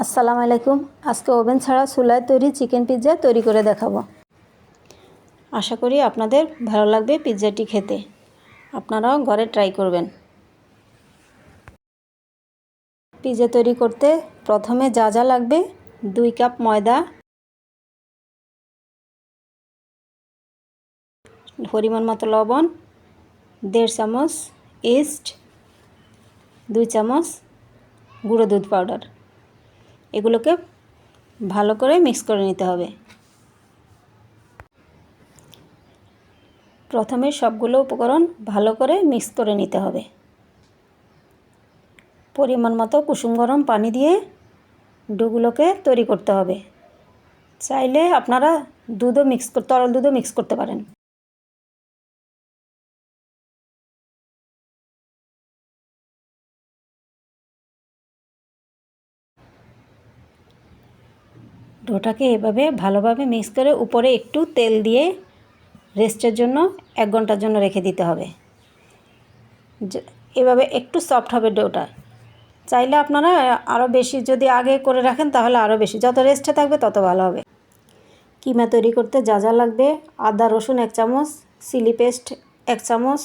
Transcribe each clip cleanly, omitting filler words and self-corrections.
আসসালামু আলাইকুম। আজকে ওভেন ছাড়া চুলায় তৈরি চিকেন পিৎজা তৈরি করে দেখাবো। আশা করি আপনাদের ভালো লাগবে পিৎজাটি খেতে। আপনারাও ঘরে ট্রাই করবেন। পিৎজা তৈরি করতে প্রথমে যা যা লাগবে: 2 কাপ ময়দা, পরিমাণ মতো লবণ, 1.5 চামচ ইস্ট, 2 চামচ গুঁড়ো দুধ পাউডার। এগুলোকে ভালো করে মিক্স করে নিতে হবে। প্রথমে সবগুলো উপকরণ ভালো করে মিক্স করে নিতে হবে। পরিমাণ মতো কুসুম গরম পানি দিয়ে ডোগুলোকে তৈরি করতে হবে। চাইলে আপনারা তরল দুধও মিক্স করতে পারেন। ডোটাকে এভাবে ভালোভাবে মিক্স করে উপরে একটু তেল দিয়ে রেস্টের জন্য 1 ঘন্টার জন্য রেখে দিতে হবে। এভাবে একটু সফট হবে ডোটা। চাইলে আপনারা আরও বেশি যদি আগে করে রাখেন তাহলে আরও বেশি, যত রেস্টে থাকবে তত ভালো হবে। কিমা তৈরি করতে যা যা লাগবে: আদা রসুন 1 চামচ, চিলি পেস্ট 1 চামচ,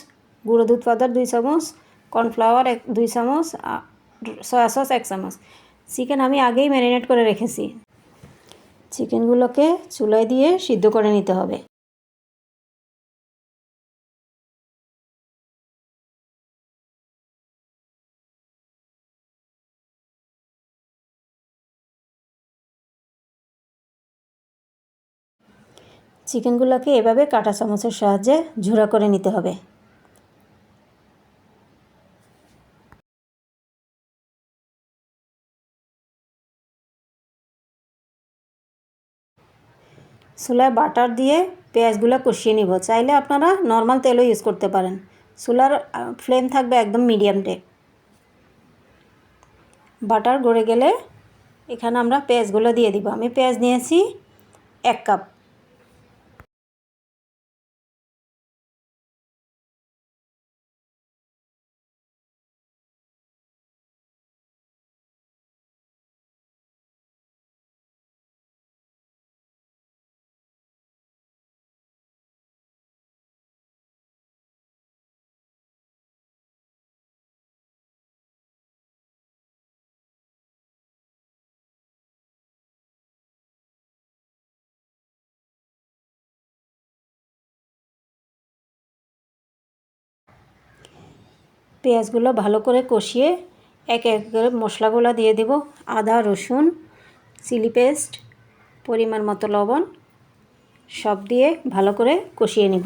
গুঁড়ো দুধ পাউডার 2 চামচ, কর্নফ্লাওয়ার 2 চামচ, সয়া সস 1 চামচ। চিকেন আমি আগেই ম্যারিনেট করে রেখেছি। চিকেনগুলোকে চুলায় দিয়ে সিদ্ধ করে নিতে হবে। চিকেনগুলোকে এভাবে কাঁটা চামচের সাহায্যে ঝুরা করে নিতে হবে। চুলায় বাটার দিয়ে পেঁয়াজগুলো কষিয়ে নিব। চাইলে আপনারা নর্মাল তেলও ইউজ করতে পারেন। চুলার ফ্লেম থাকবে একদম মিডিয়ামে। বাটার গড়ে গেলে এখানে আমরা পেঁয়াজগুলো দিয়ে দিব। আমি পেঁয়াজ নিয়েছি 1 কাপ। পেঁয়াজগুলো ভালো করে কষিয়ে এক এক করে মশলাগুলো দিয়ে দেব। আদা রসুন, চিলি পেস্ট, পরিমাণ মতো লবণ সব দিয়ে ভালো করে কষিয়ে নিব।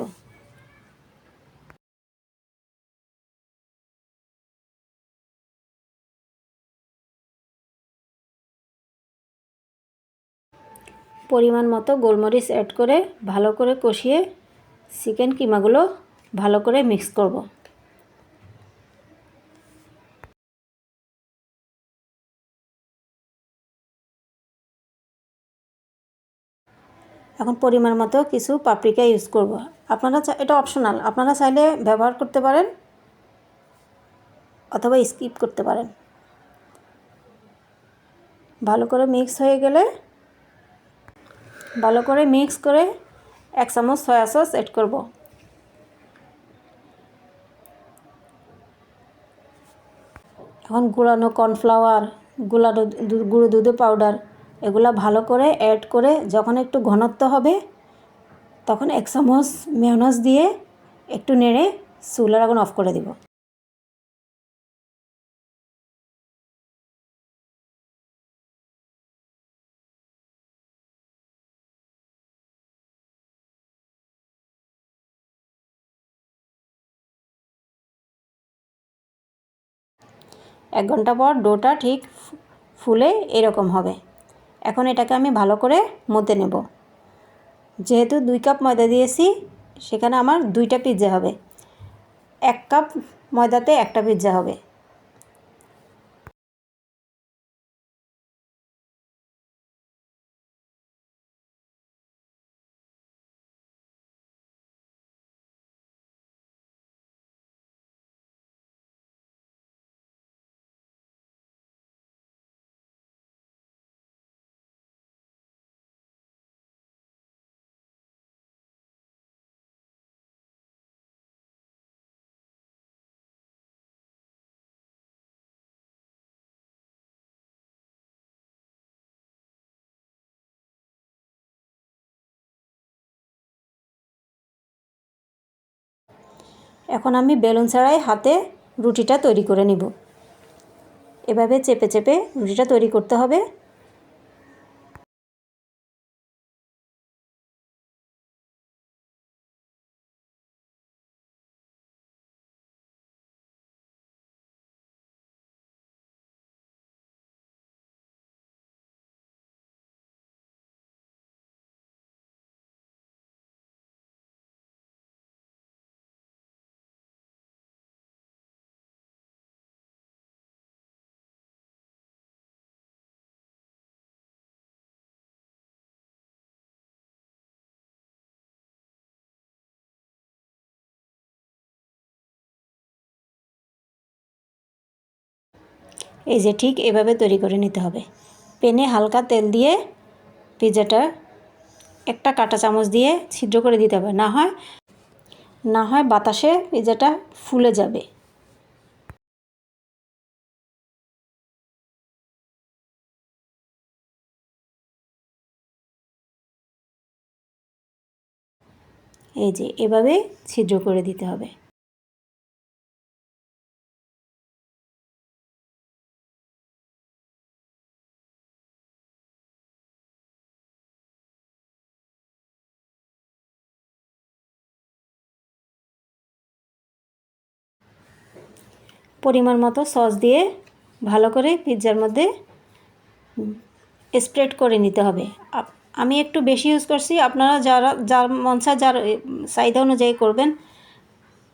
পরিমাণ মতো গোলমরিচ অ্যাড করে ভালো করে কষিয়ে চিকেন কিমাগুলো ভালো করে মিক্স করব। এখন পরিমাণ মতো কিছু পাপরিকা ইউজ করব। আপনারা এটা অপশনাল, আপনারা চাইলে ব্যবহার করতে পারেন অথবা স্কিপ করতে পারেন। ভালো করে মিক্স হয়ে গেলে ভালো করে মিক্স করে 1 চামচ সয়া সস অ্যাড করব। এখন গুঁড়ানো কর্নফ্লাওয়ার, গুঁড়ো দুধ পাউডার এগুলো ভালো করে অ্যাড করে যখন একটু ঘনত্ব হবে তখন 1 চামচ মেয়োনেজ দিয়ে একটু নেড়ে চুলার আগুন অফ করে দেব। এক ঘন্টা পর ডোটা ঠিক ফুলে এরকম হবে। এখন এটাকে আমি ভালো করে মথে নেব। যেহেতু 2 কাপ ময়দা দিয়েছি সেখানে আমার 2টা পিৎজা হবে। 1 কাপ ময়দাতে 1টা পিৎজা হবে। এখন আমি বেলুন ছাড়াই হাতে রুটিটা তৈরি করে নিব। এভাবে চেপে চেপে রুটিটা তৈরি করতে হবে। এই যে ঠিক এভাবে তৈরি করে নিতে হবে। প্যানে হালকা তেল দিয়ে পিৎজাটা একটা কাঁটা চামচ দিয়ে ছিদ্র করে দিতে হবে, না হয় বাতাসে পিৎজাটা ফুলে যাবে। এই যে এভাবে ছিদ্র করে দিতে হবে। পরিমাণ মতো সস দিয়ে ভালো করে পিৎজার মধ্যে স্প্রেড করে নিতে হবে। আমি একটু বেশি ইউজ করছি, আপনারা যার মন চায় যার চাহিদা অনুযায়ী করবেন।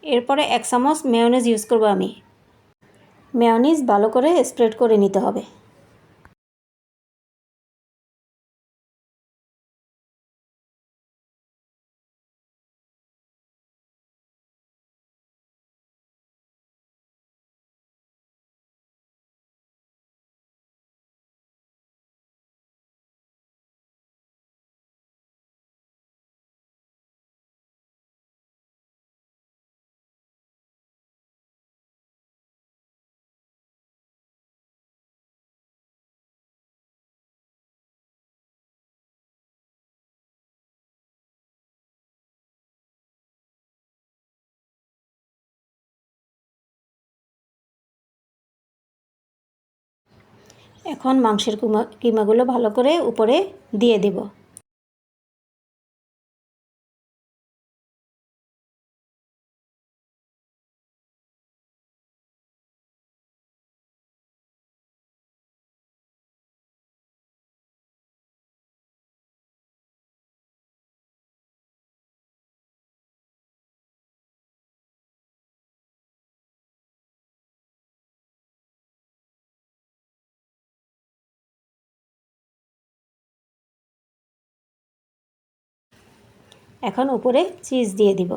এরপরে 1 চামচ মেয়োনিজ ইউজ করব আমি। মেয়োনিজ ভালো করে স্প্রেড করে নিতে হবে। এখন মাংসের কিমাগুলো ভালো করে উপরে দিয়ে দেব। এখন উপরে চিজ দিয়ে দিব।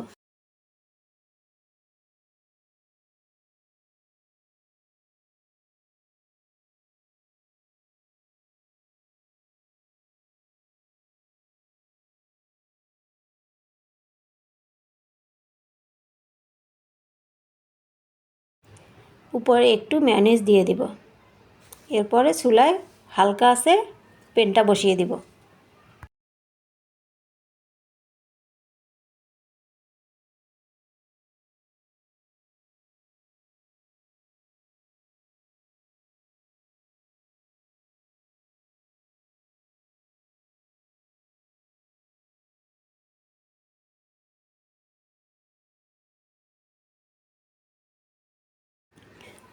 উপরে একটু মেয়োনিজ দিয়ে দিব। এরপরে চুলায় হালকা আছে প্যানটা বসিয়ে দিব।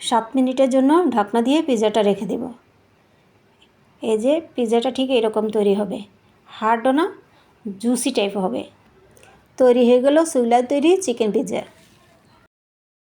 সাত মিনিটের জন্য ঢাকনা দিয়ে পিৎজাটা রেখে দেব। এই যে পিৎজাটা ঠিক এরকম তৈরি হবে, হার্ডও না, জুসি টাইপ হবে। তৈরি হয়ে গেল চুলায় তৈরি চিকেন পিৎজা।